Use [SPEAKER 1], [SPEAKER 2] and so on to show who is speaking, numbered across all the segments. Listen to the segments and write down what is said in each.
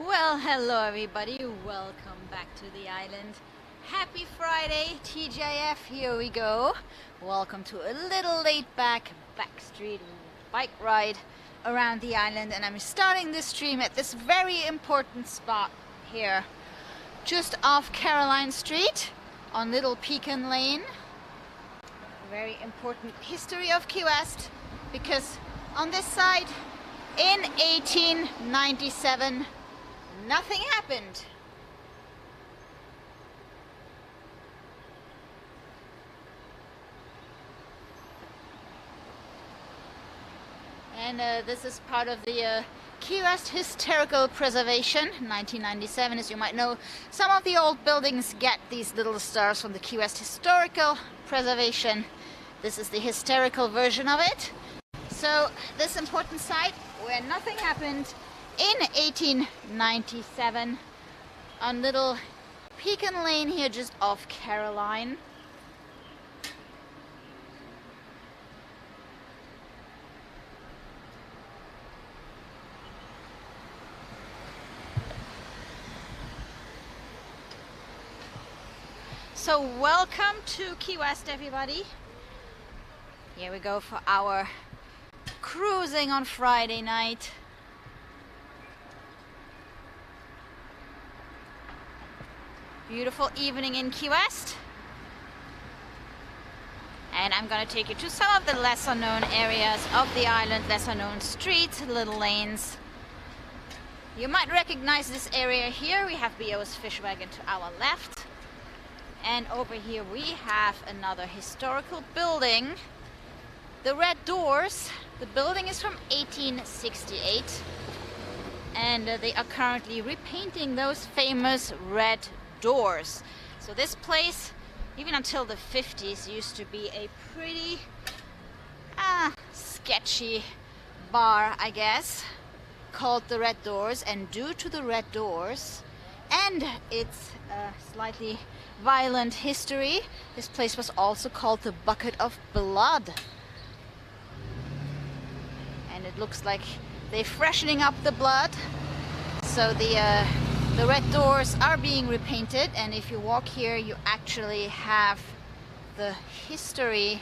[SPEAKER 1] Well, hello everybody, welcome back to the island. Happy Friday, TGIF, here we go. Welcome to a little laid-back Backstreet bike ride around the island, and I'm starting this stream at this very important spot here, just off Caroline Street on Little Pecan Lane. Very important history of Key West, because on this side in 1897 nothing happened. And this is part of the Key West Historical Preservation, 1997. As you might know, some of the old buildings get these little stars from the Key West Historical Preservation. This is the historical version of it. So this important site where nothing happened in 1897 on Little Pecan Lane here just off Caroline. So welcome to Key West everybody. Here we go for our cruising on Friday night. Beautiful evening in Key West, and I'm gonna take you to some of the lesser known areas of the island, lesser known streets, little lanes. You might recognize this area here. We have BO's fish wagon to our left, and over here we have another historical building, the Red Doors. The building is from 1868, and they are currently repainting those famous red doors. So this place, even until the 50s, used to be a pretty sketchy bar, I guess, called the Red Doors. And due to the Red Doors and its slightly violent history, this place was also called the Bucket of Blood. And it looks like they're freshening up the blood, so the Red Doors are being repainted. And if you walk here, you actually have the history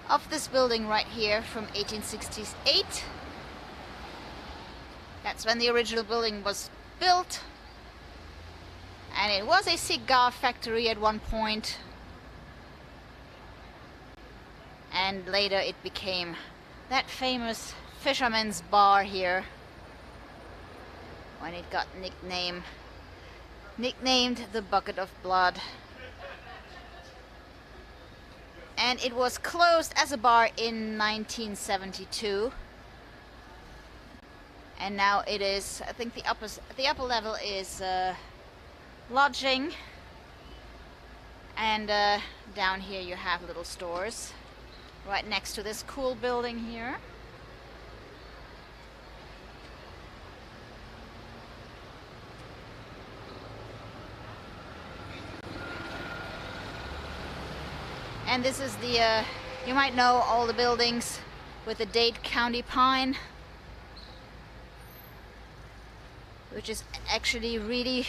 [SPEAKER 1] of this building right here from 1868. That's when the original building was built, and it was a cigar factory at one point, and later it became that famous fisherman's bar here, when it got nicknamed the Bucket of Blood. And it was closed as a bar in 1972, and now it is, I think the upper level is lodging, and down here you have little stores right next to this cool building here. And this is the, you might know all the buildings with the Dade County pine, which is actually really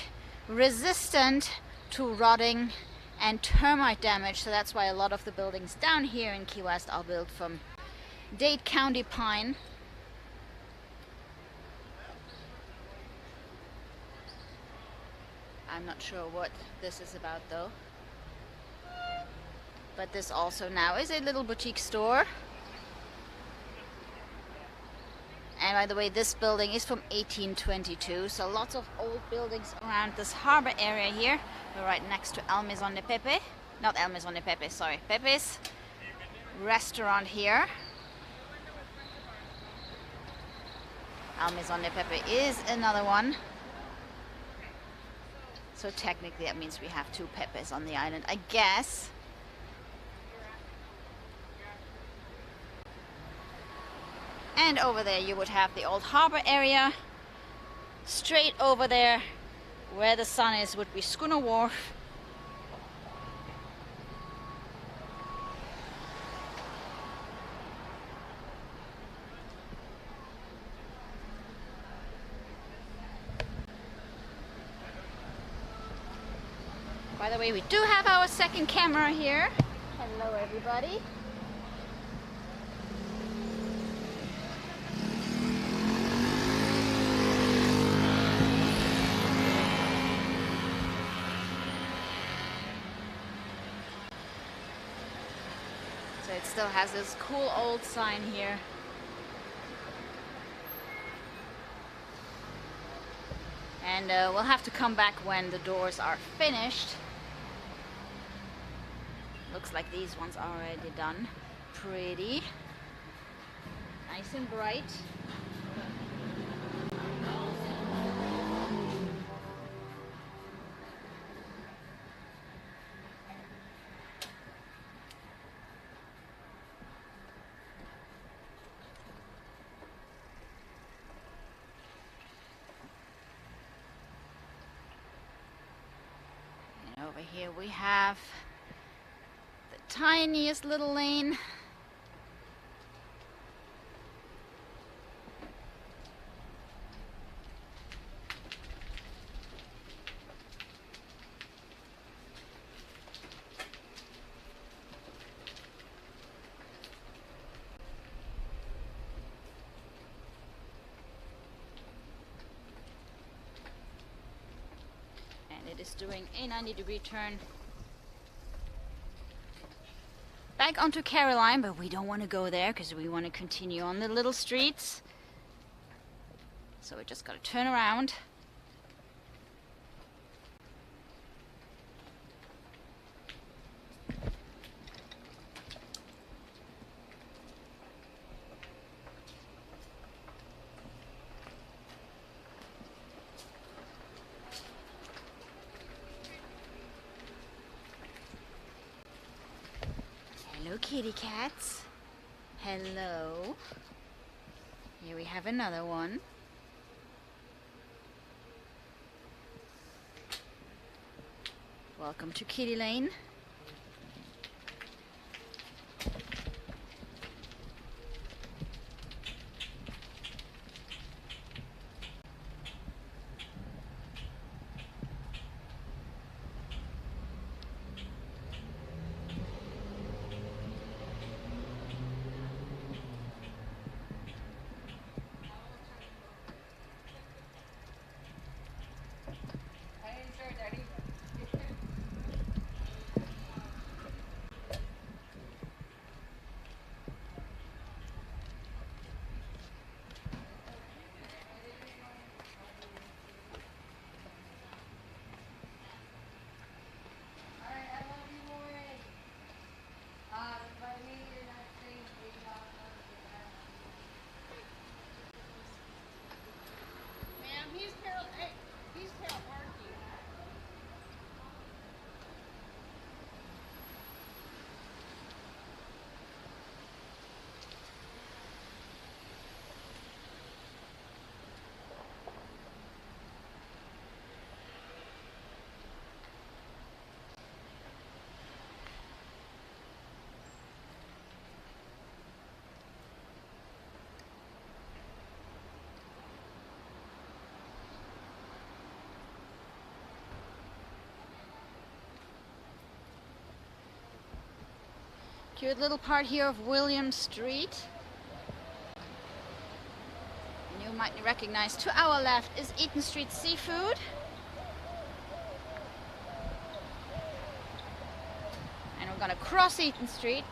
[SPEAKER 1] resistant to rotting and termite damage. So that's why a lot of the buildings down here in Key West are built from Dade County pine. I'm not sure what this is about though. But this also now is a little boutique store. And by the way, this building is from 1822, so lots of old buildings around this harbor area here. We're right next to El Maison de Pepe. Not El Maison de Pepe, sorry. Pepe's restaurant here. El Maison de Pepe is another one. So technically that means we have two Pepes on the island, I guess. And over there you would have the old harbor area. Straight over there where the sun is would be Schooner Wharf. By the way, we do have our second camera here. Hello everybody. So it still has this cool old sign here. And we'll have to come back when the doors are finished. Looks like these ones are already done. Pretty. Nice and bright. And over here we have the tiniest little lane. It is doing a 90-degree turn back onto Caroline, but we don't want to go there because we want to continue on the little streets. So we just got to turn around. Hello, kitty cats. Hello. Here we have another one. Welcome to Kitty Lane. Cute little part here of William Street. And you might recognize to our left is Eaton Street Seafood. And we're gonna cross Eaton Street.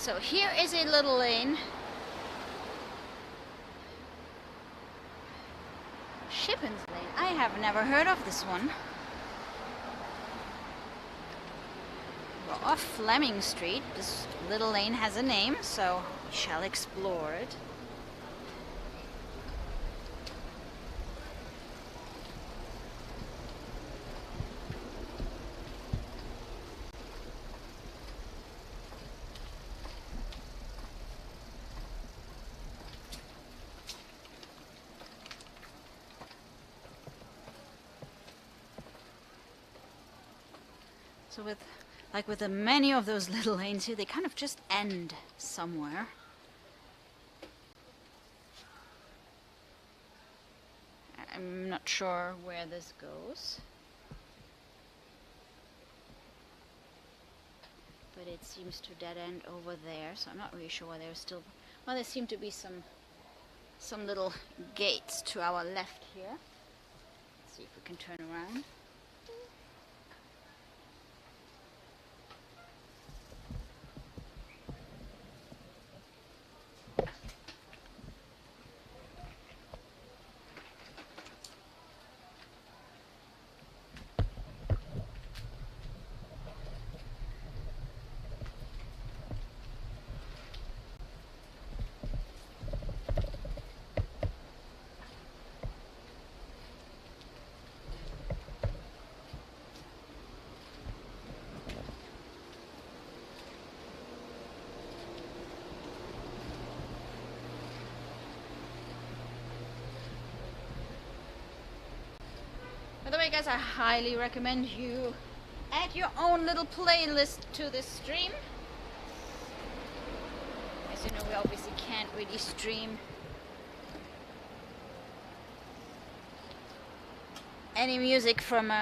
[SPEAKER 1] So here is a little lane. Shippens Lane. I have never heard of this one. We're off Fleming Street. This little lane has a name, so we shall explore it. So with many of those little lanes here, they kind of just end somewhere. I'm not sure where this goes, but it seems to dead end over there, so I'm not really sure why there's still... Well, there seem to be some little gates to our left here. Let's see if we can turn around. By the way, guys, I highly recommend you add your own little playlist to this stream. As you know, we obviously can't really stream any music from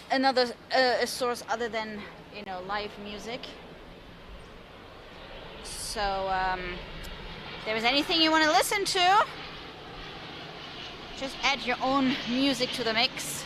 [SPEAKER 1] another source other than, you know, live music. So if there is anything you want to listen to, just add your own music to the mix.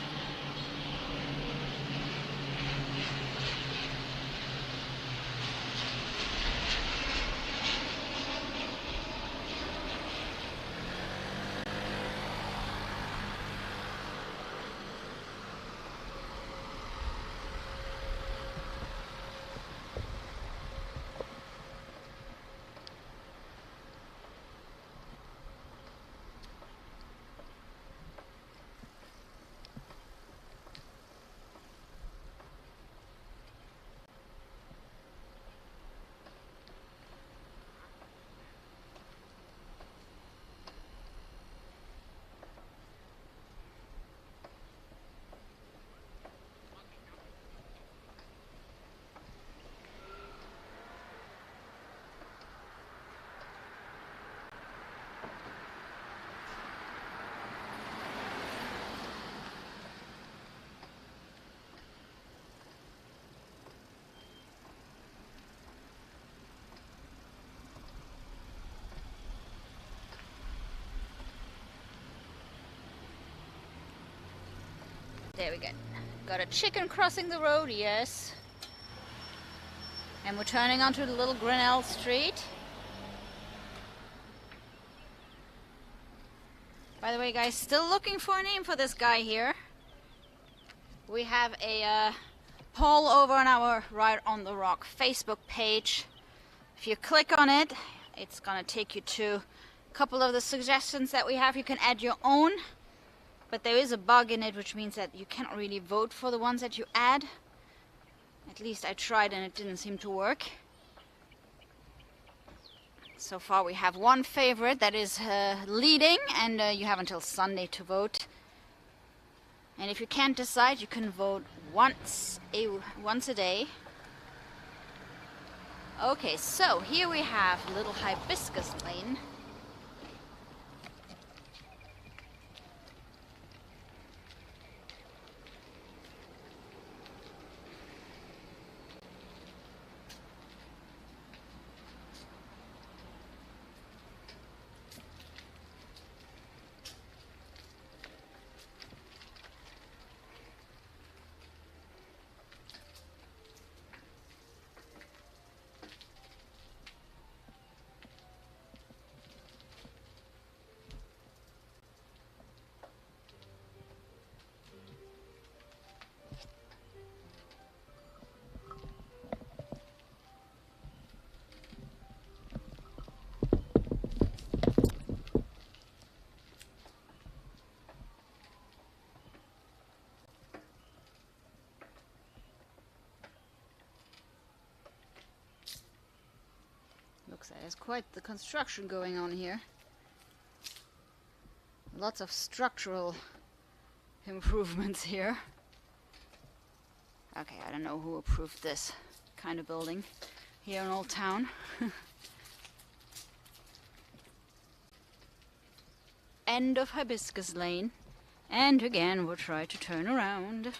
[SPEAKER 1] There we go. Got a chicken crossing the road, yes. And we're turning onto the little Grinnell Street. By the way, guys, still looking for a name for this guy here. We have a poll over on our Right on the Rock Facebook page. If you click on it, it's gonna take you to a couple of the suggestions that we have. You can add your own. But there is a bug in it, which means that you can't really vote for the ones that you add. At least I tried and it didn't seem to work. So far we have one favorite that is leading, and you have until Sunday to vote. And if you can't decide, you can vote once a day. Okay, so here we have Little Hibiscus Lane. looks like there's quite the construction going on here. Lots of structural improvements here. Okay, I don't know who approved this kind of building here in Old Town. End of Hibiscus Lane. And again, we'll try to turn around.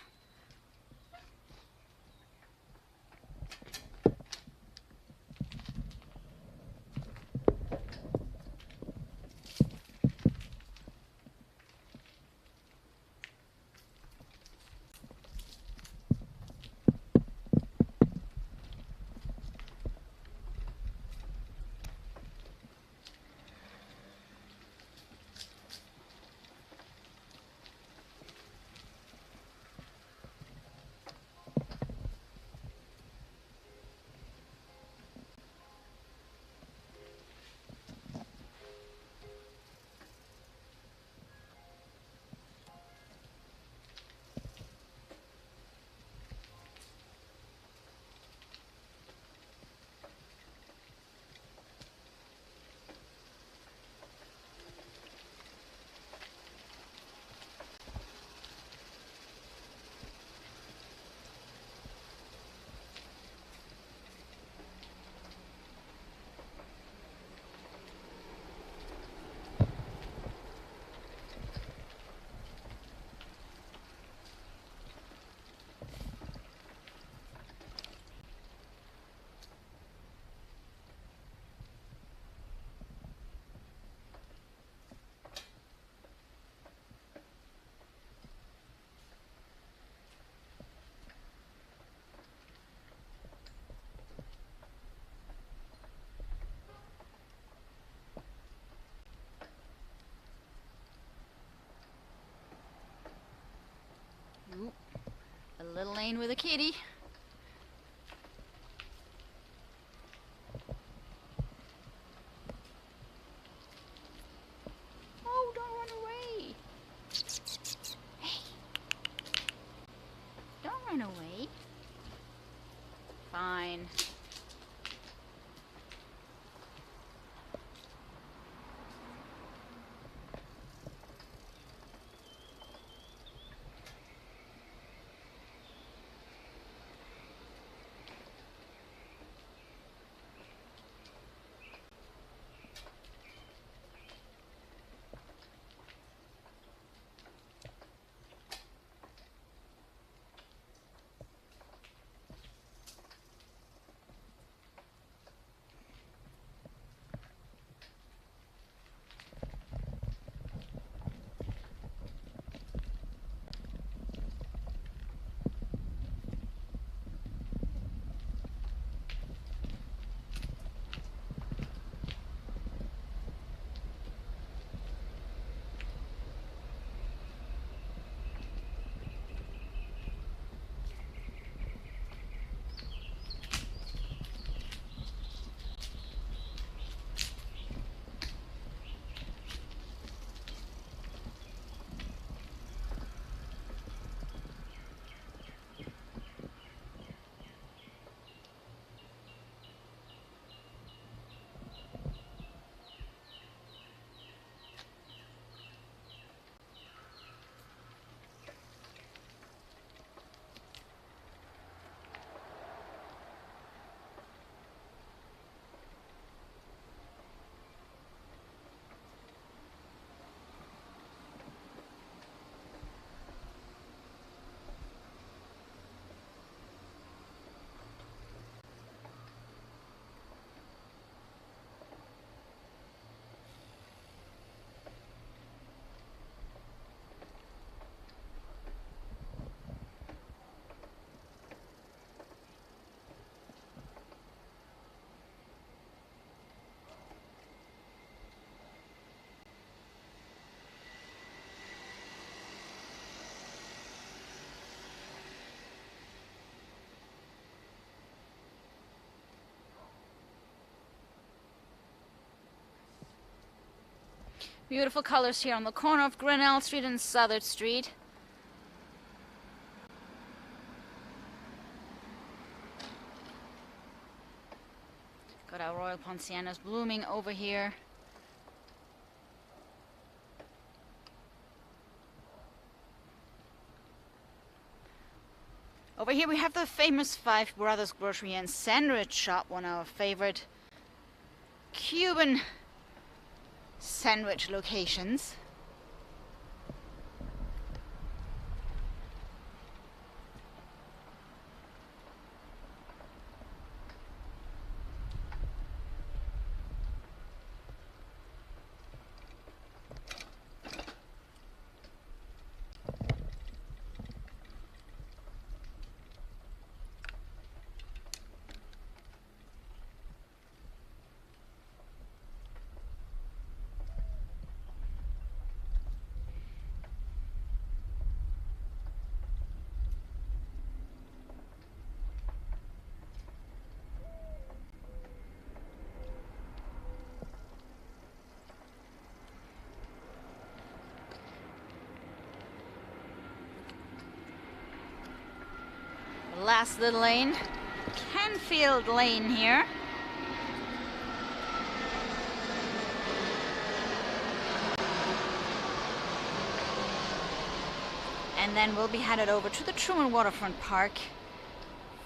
[SPEAKER 1] Ooh, a little lane with a kitty. Oh, don't run away. Hey, don't run away. Fine. Beautiful colors here on the corner of Grinnell Street and Southern Street. Got our Royal Poncianas blooming over here. Over here we have the famous Five Brothers Grocery and Sandwich Shop, one of our favorite Cuban sandwich locations. Last little lane, Canfield Lane here. And then we'll be headed over to the Truman Waterfront Park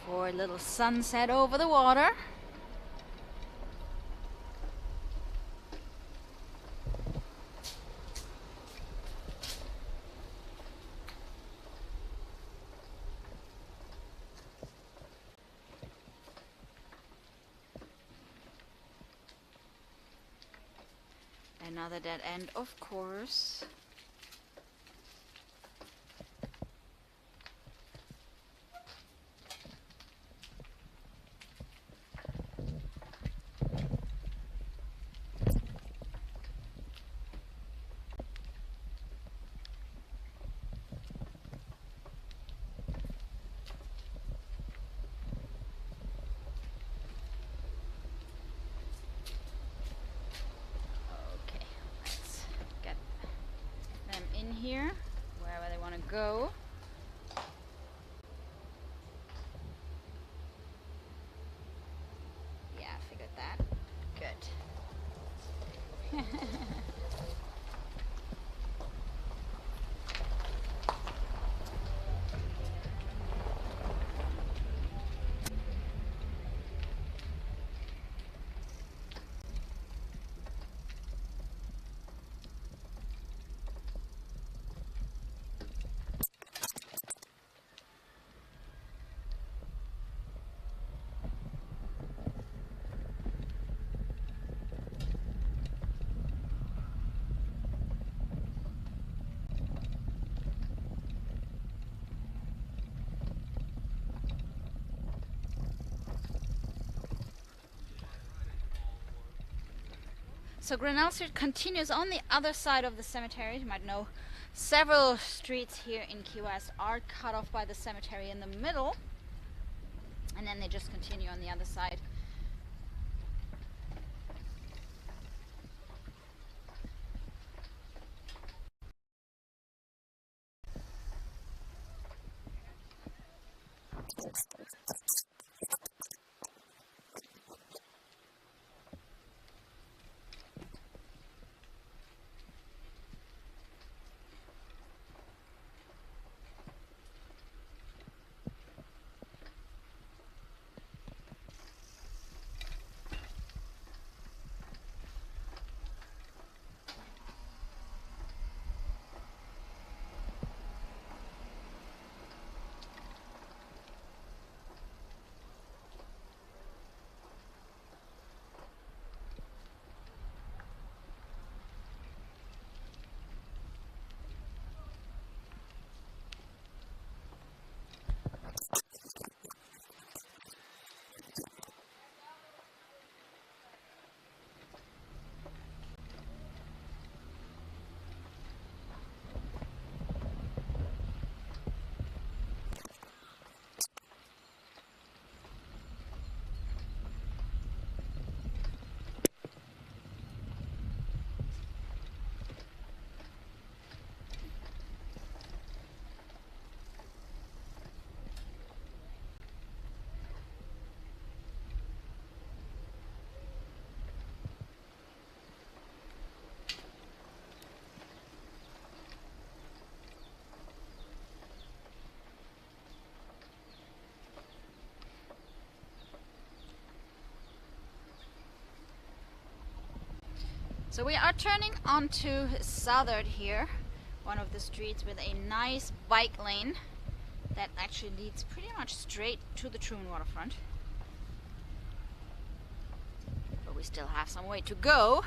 [SPEAKER 1] for a little sunset over the water. Another dead end, of course. Here, wherever they want to go. Yeah, I figured that. Good. So Grinnell Street continues on the other side of the cemetery. You might know several streets here in Key West are cut off by the cemetery in the middle, and then they just continue on the other side. So we are turning onto Southern here, one of the streets with a nice bike lane that actually leads pretty much straight to the Truman waterfront. But we still have some way to go.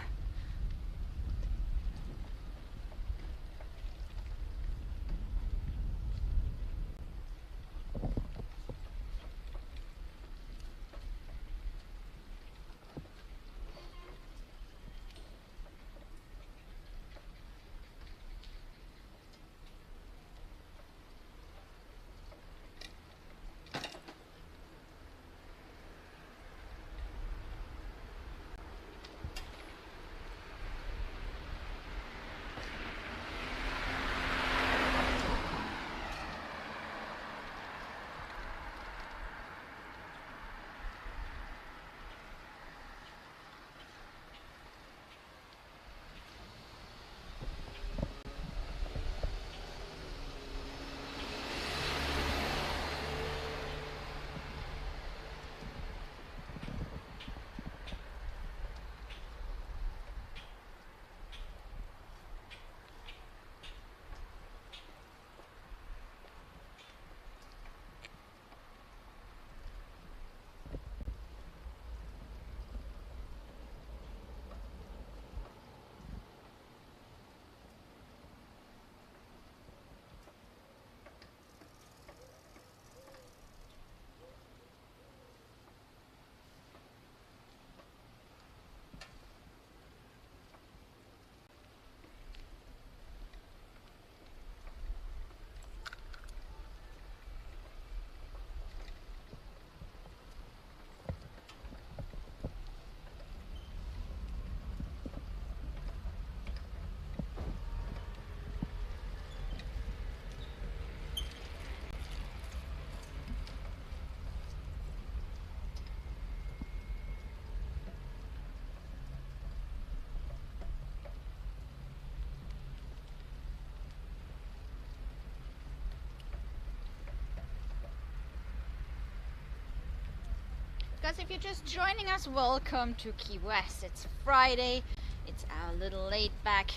[SPEAKER 1] Guys, if you're just joining us, welcome to Key West. It's Friday, it's our little laid back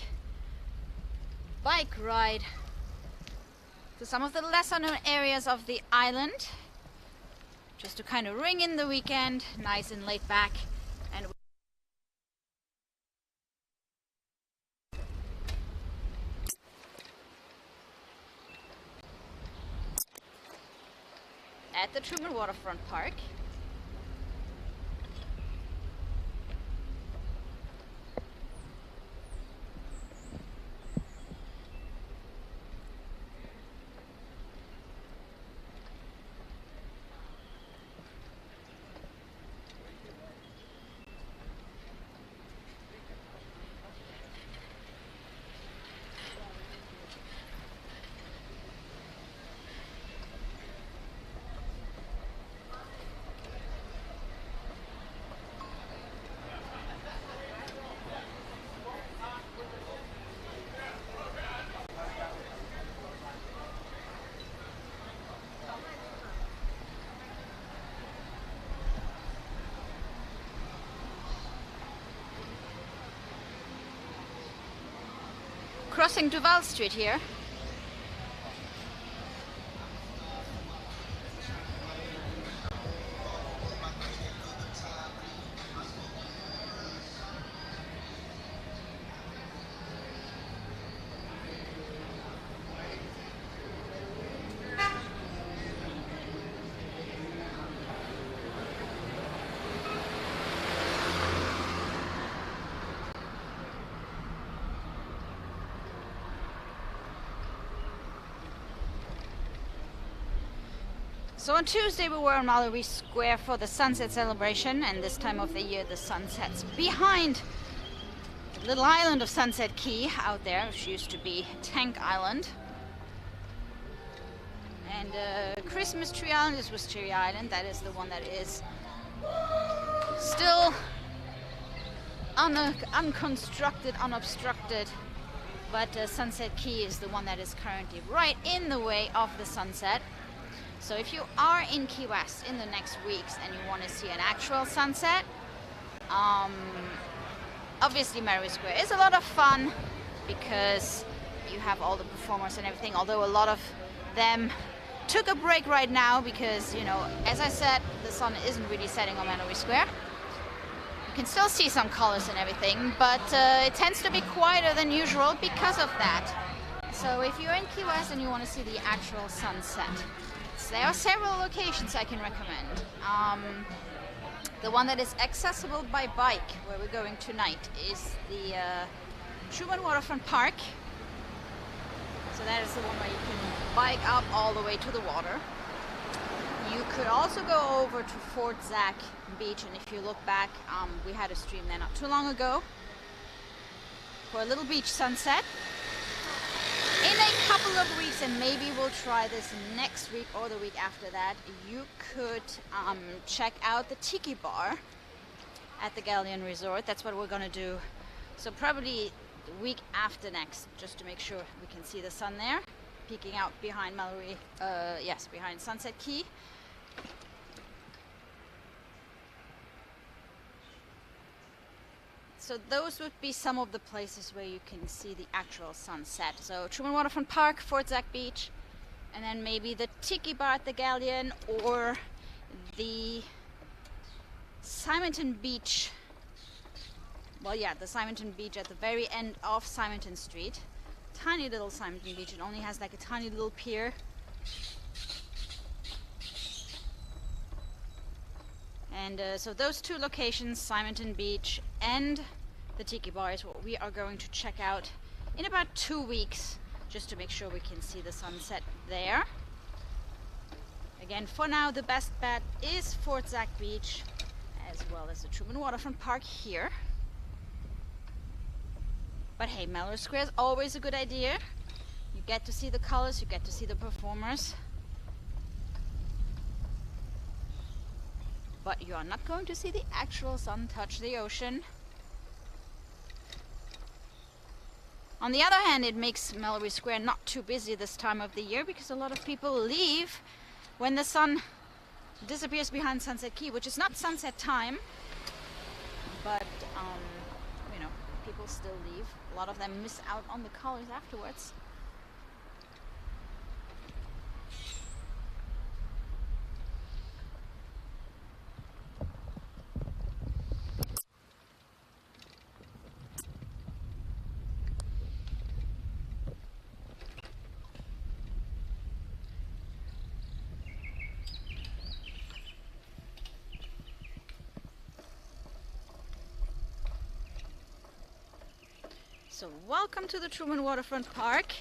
[SPEAKER 1] bike ride to some of the lesser known areas of the island, just to kind of ring in the weekend, nice and laid back. And at the Truman Waterfront Park. Crossing Duval Street here. So on Tuesday we were on Mallory Square for the sunset celebration, and this time of the year the sun sets behind the little island of Sunset Key out there, which used to be Tank Island. And Christmas Tree Island, this was Cherry Island, that is the one that is still unconstructed, unobstructed. But Sunset Key is the one that is currently right in the way of the sunset. So if you are in Key West in the next weeks and you want to see an actual sunset, obviously Mallory Square is a lot of fun because you have all the performers and everything, although a lot of them took a break right now because, you know, as I said, the sun isn't really setting on Mallory Square. You can still see some colors and everything, but it tends to be quieter than usual because of that. So if you're in Key West and you want to see the actual sunset, there are several locations I can recommend. The one that is accessible by bike, where we're going tonight, is the Truman Waterfront Park. So that is the one where you can bike up all the way to the water. You could also go over to Fort Zack Beach, and if you look back, we had a stream there not too long ago for a little beach sunset. In a couple of weeks, and maybe we'll try this next week or the week after that, you could check out the Tiki Bar at the Galleon Resort. That's what we're gonna do. So probably the week after next, just to make sure we can see the sun there, peeking out behind Mallory, behind Sunset Key. So those would be some of the places where you can see the actual sunset. So Truman Waterfront Park, Fort Zack Beach, and then maybe the Tiki Bar at the Galleon, or the Simonton Beach. Well, yeah, the Simonton Beach at the very end of Simonton Street. Tiny little Simonton Beach. It only has like a tiny little pier. And so those two locations, Simonton Beach and the Tiki Bar, is what we are going to check out in about 2 weeks, just to make sure we can see the sunset there. Again, for now, the best bet is Fort Zack Beach, as well as the Truman Waterfront Park here. But hey, Mallory Square is always a good idea. You get to see the colors, you get to see the performers. But you are not going to see the actual sun touch the ocean. On the other hand, it makes Mallory Square not too busy this time of the year, because a lot of people leave when the sun disappears behind Sunset Key, which is not sunset time, but you know, people still leave. A lot of them miss out on the colors afterwards. So welcome to the Truman Waterfront Park.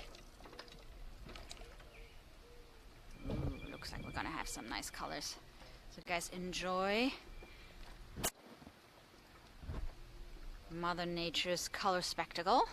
[SPEAKER 1] Ooh, looks like we're gonna have some nice colors. So guys, enjoy Mother Nature's color spectacle.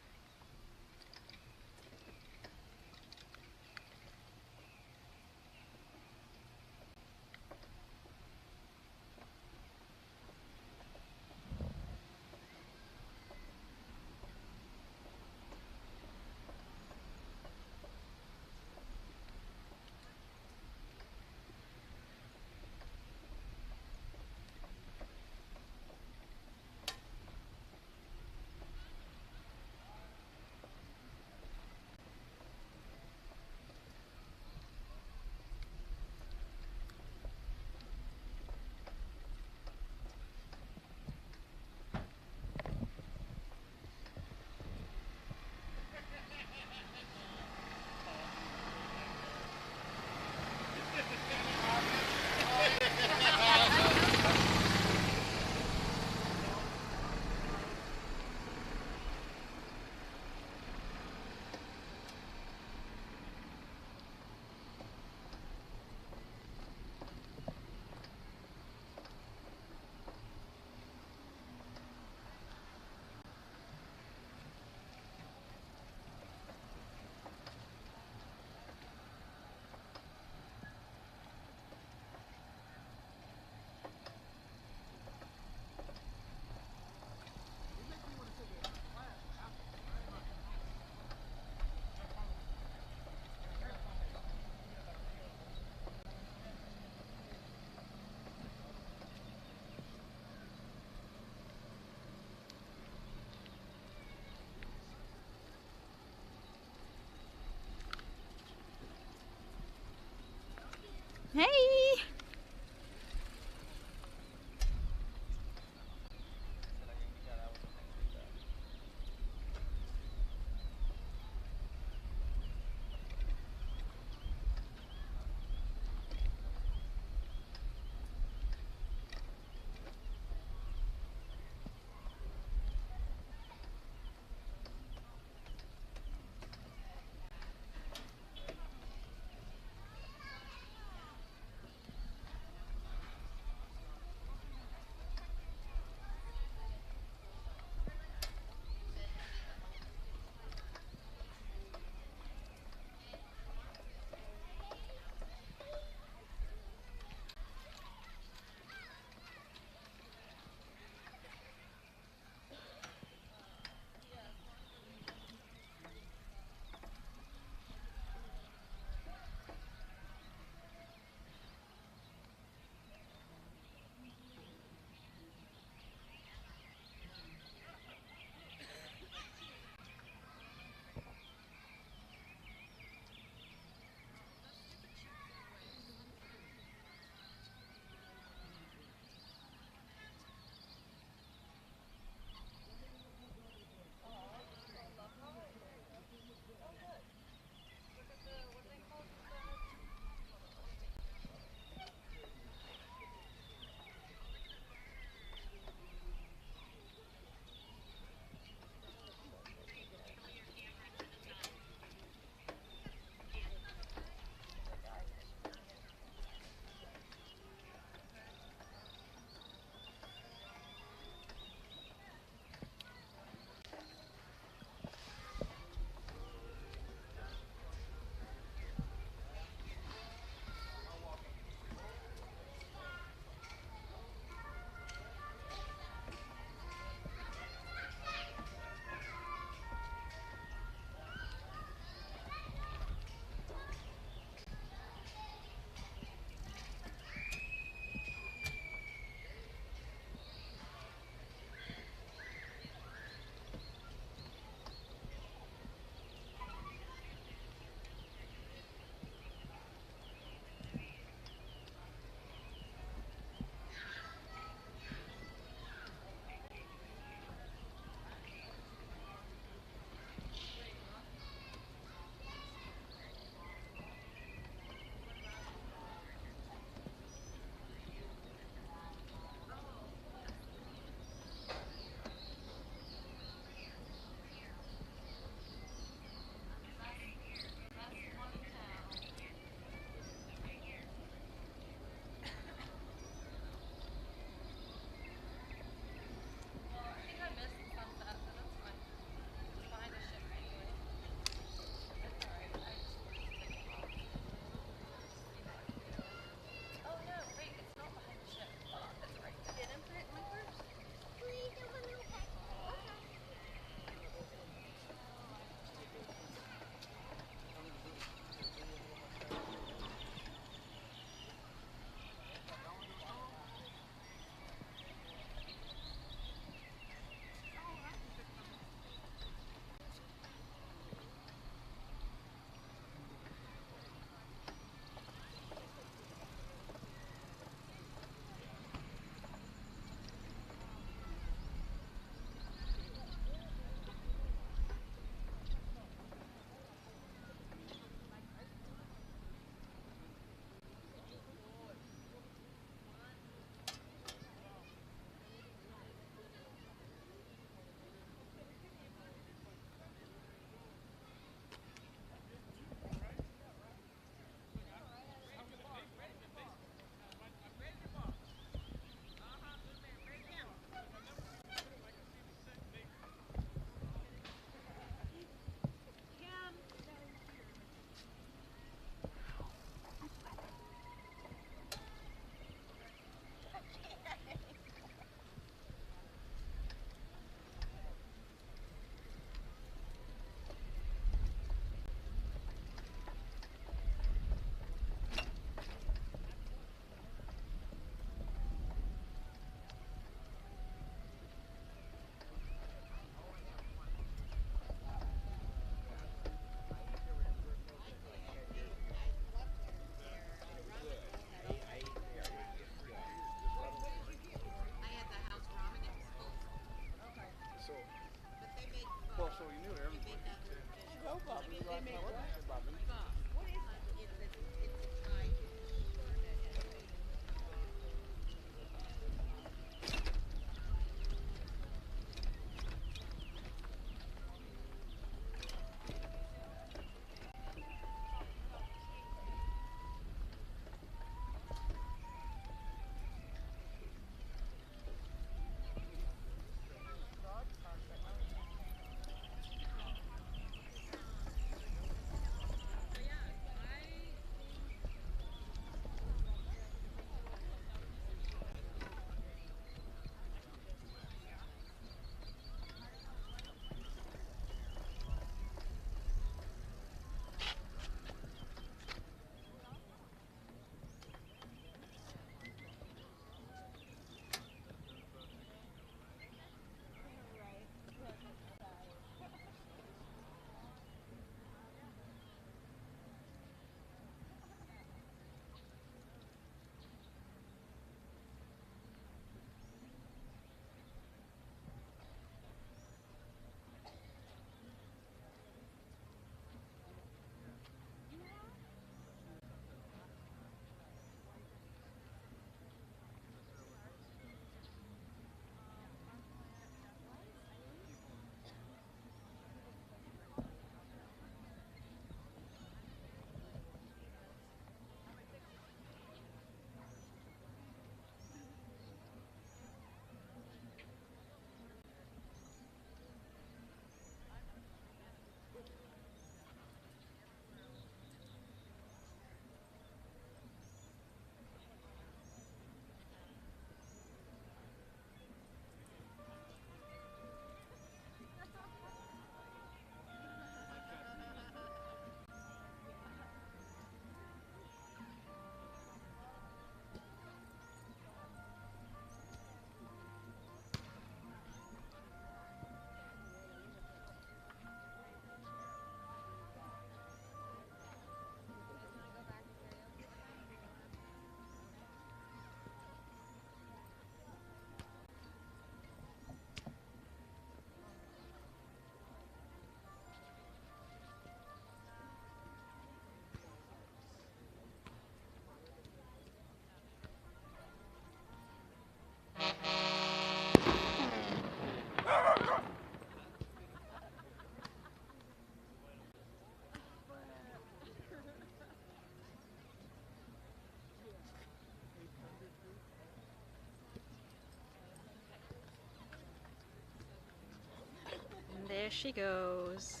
[SPEAKER 1] There she goes.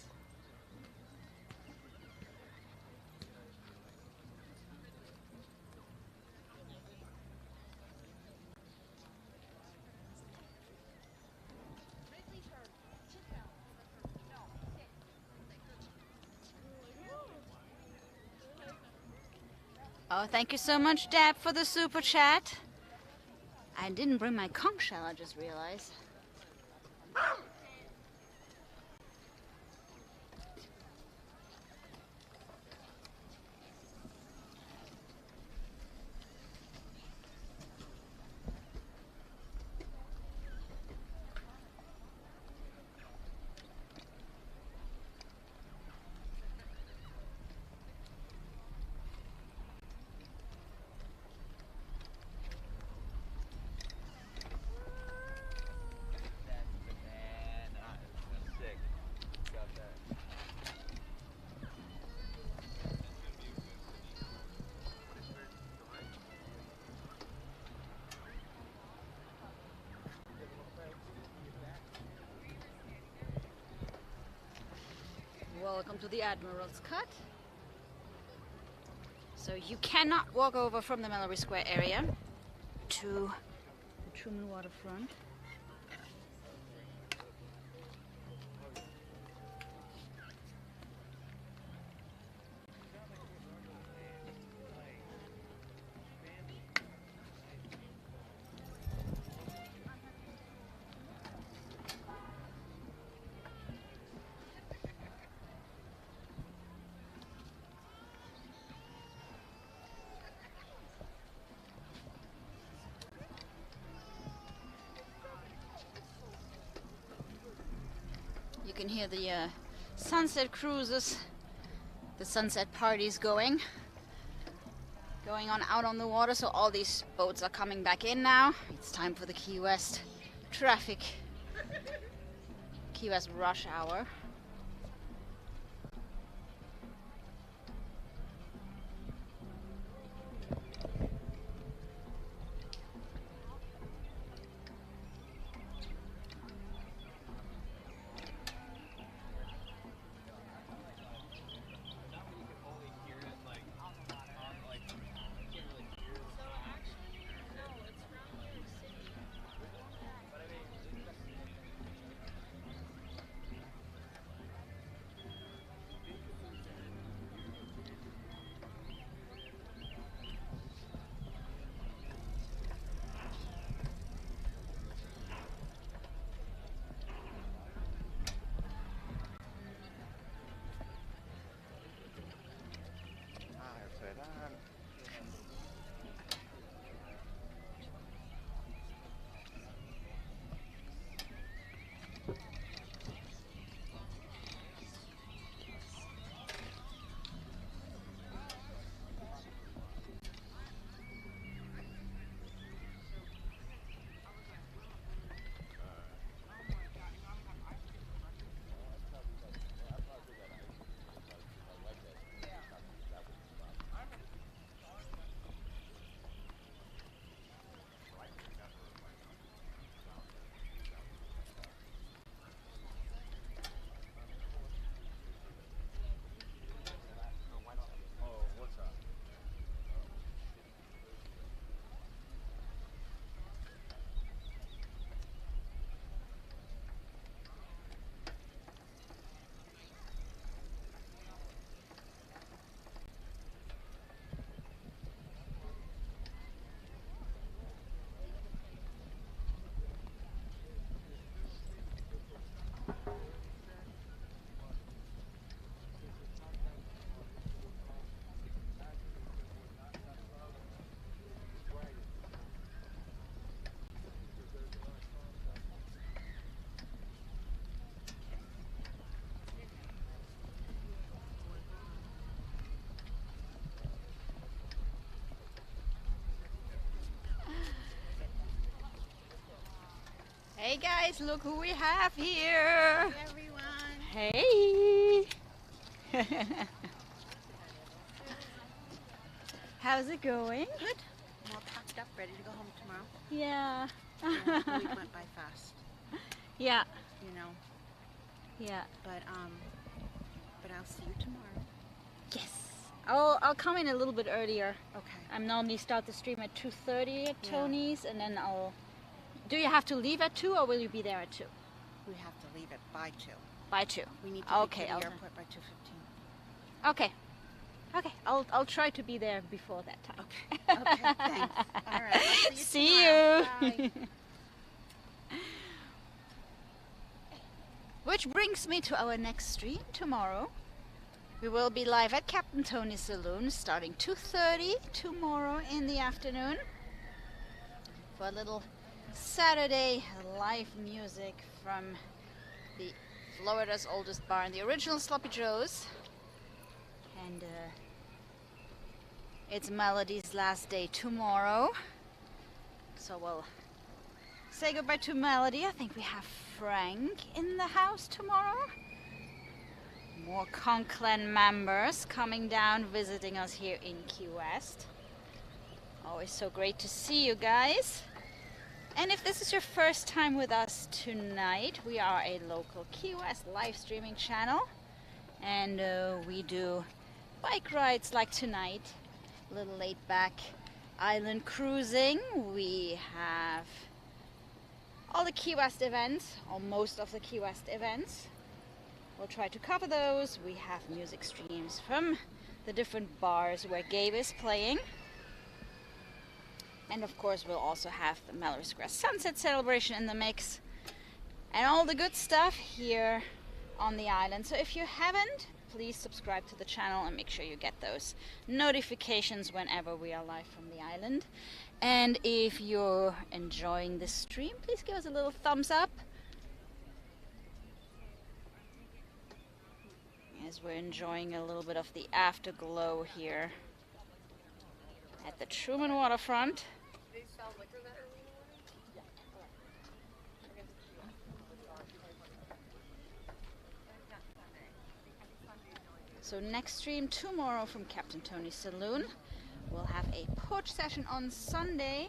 [SPEAKER 1] Oh, thank you so much, Deb, for the super chat. I didn't bring my conch shell, I just realized. Welcome to the Admiral's Cut. So you cannot walk over from the Mallory Square area to the Truman waterfront. You can hear the sunset cruises, the sunset parties going on out on the water. So all these boats are coming back in now. It's time for the Key West traffic, Key West rush hour. Hey guys, look who we have here.
[SPEAKER 2] Hey everyone.
[SPEAKER 1] Hey. How's it going?
[SPEAKER 2] Good. I'm all packed up, ready to go home tomorrow.
[SPEAKER 1] Yeah.
[SPEAKER 2] Yeah, the week went by fast.
[SPEAKER 1] Yeah.
[SPEAKER 2] You know.
[SPEAKER 1] Yeah.
[SPEAKER 2] But I'll see you tomorrow.
[SPEAKER 1] Yes. I'll come in a little bit earlier.
[SPEAKER 2] Okay.
[SPEAKER 1] I'm normally start the stream at 2:30 at
[SPEAKER 2] Yeah.
[SPEAKER 1] Tony's, and then I'll. Do you have to leave at 2, or will you be there at 2?
[SPEAKER 2] We have to leave it by 2.
[SPEAKER 1] By 2.
[SPEAKER 2] We need to be
[SPEAKER 1] Okay.
[SPEAKER 2] to the
[SPEAKER 1] I'll.
[SPEAKER 2] airport by 2:15.
[SPEAKER 1] Okay. Okay. I'll try to be there before that time.
[SPEAKER 2] Okay. Okay. Thanks. All right. I'll
[SPEAKER 1] See
[SPEAKER 2] tomorrow.
[SPEAKER 1] you.
[SPEAKER 2] Bye.
[SPEAKER 1] Which brings me to our next stream tomorrow. We will be live at Captain Tony's Saloon starting 2:30 tomorrow in the afternoon for a little Saturday live music from the Florida's oldest bar and the original Sloppy Joe's. And it's Melody's last day tomorrow. So we'll say goodbye to Melody. I think we have Frank in the house tomorrow. More Conklin members coming down, visiting us here in Key West. Always so great to see you guys. And if this is your first time with us tonight, we are a local Key West live streaming channel. And we do bike rides like tonight, a little laid back island cruising. We have all the Key West events, or most of the Key West events. We'll try to cover those. We have music streams from the different bars where Gabe is playing. And of course we'll also have the Mallory Square Sunset Celebration in the mix. And all the good stuff here on the island. So if you haven't, please subscribe to the channel and make sure you get those notifications whenever we are live from the island. And if you're enjoying this stream, please give us a little thumbs up. As we're enjoying a little bit of the afterglow here at the Truman Waterfront. So next stream tomorrow from Captain Tony's Saloon. We'll have a porch session on Sunday.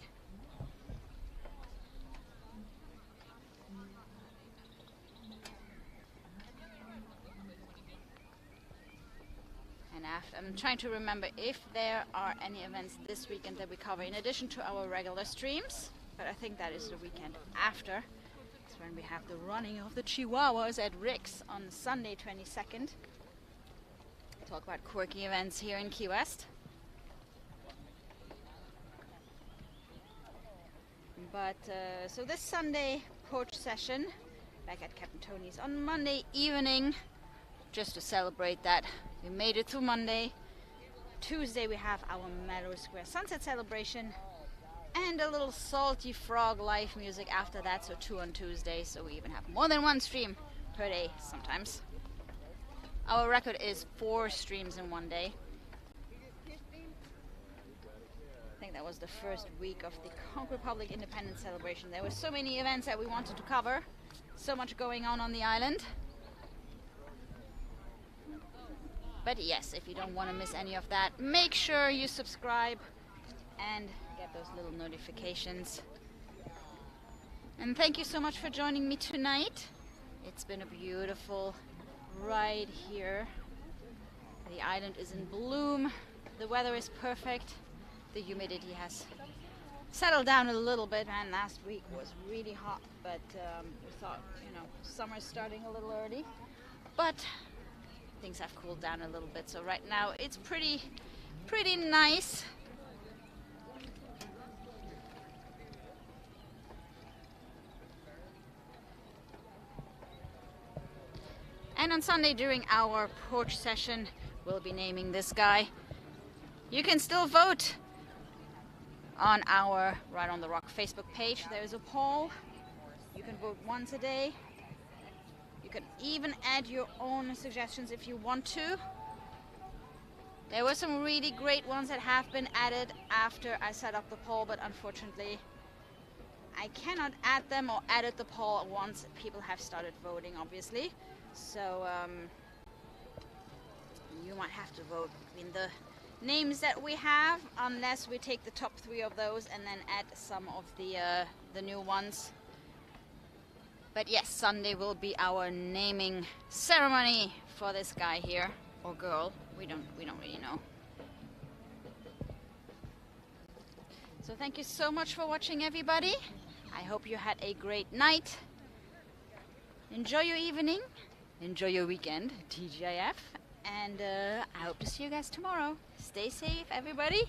[SPEAKER 1] And I'm trying to remember if there are any events this weekend that we cover in addition to our regular streams. But I think that is the weekend after. It's when we have the running of the Chihuahuas at Rick's on Sunday 22nd. Talk about quirky events here in Key West. But so this Sunday porch session back at Captain Tony's on Monday evening, just to celebrate that we made it through Monday. Tuesday we have our Mallory Square Sunset Celebration and a little Salty Frog live music after that, so 2 on Tuesday, so we even have more than 1 stream per day sometimes. Our record is 4 streams in 1 day. I think that was the first week of the Conch Republic Independence Celebration. There were so many events that we wanted to cover, so much going on the island. But yes, if you don't want to miss any of that, make sure you subscribe and get those little notifications. And thank you so much for joining me tonight. It's been a beautiful ride here. The island is in bloom. The weather is perfect. The humidity has settled down a little bit, and last week was really hot, but we thought, you know, summer's starting a little early. But things have cooled down a little bit, so right now it's pretty nice. And on Sunday during our porch session, we'll be naming this guy. You can still vote on our Right on the Rock Facebook page. There is a poll. You can vote once a day. You can even add your own suggestions if you want to. There were some really great ones that have been added after I set up the poll, but unfortunately I cannot add them or edit the poll once people have started voting, obviously. So you might have to vote between the names that we have, unless we take the top 3 of those and then add some of the new ones. But yes, Sunday will be our naming ceremony for this guy here, or girl. We don't really know. So thank you so much for watching, everybody. I hope you had a great night. Enjoy your evening. Enjoy your weekend, TGIF. And I hope to see you guys tomorrow. Stay safe, everybody.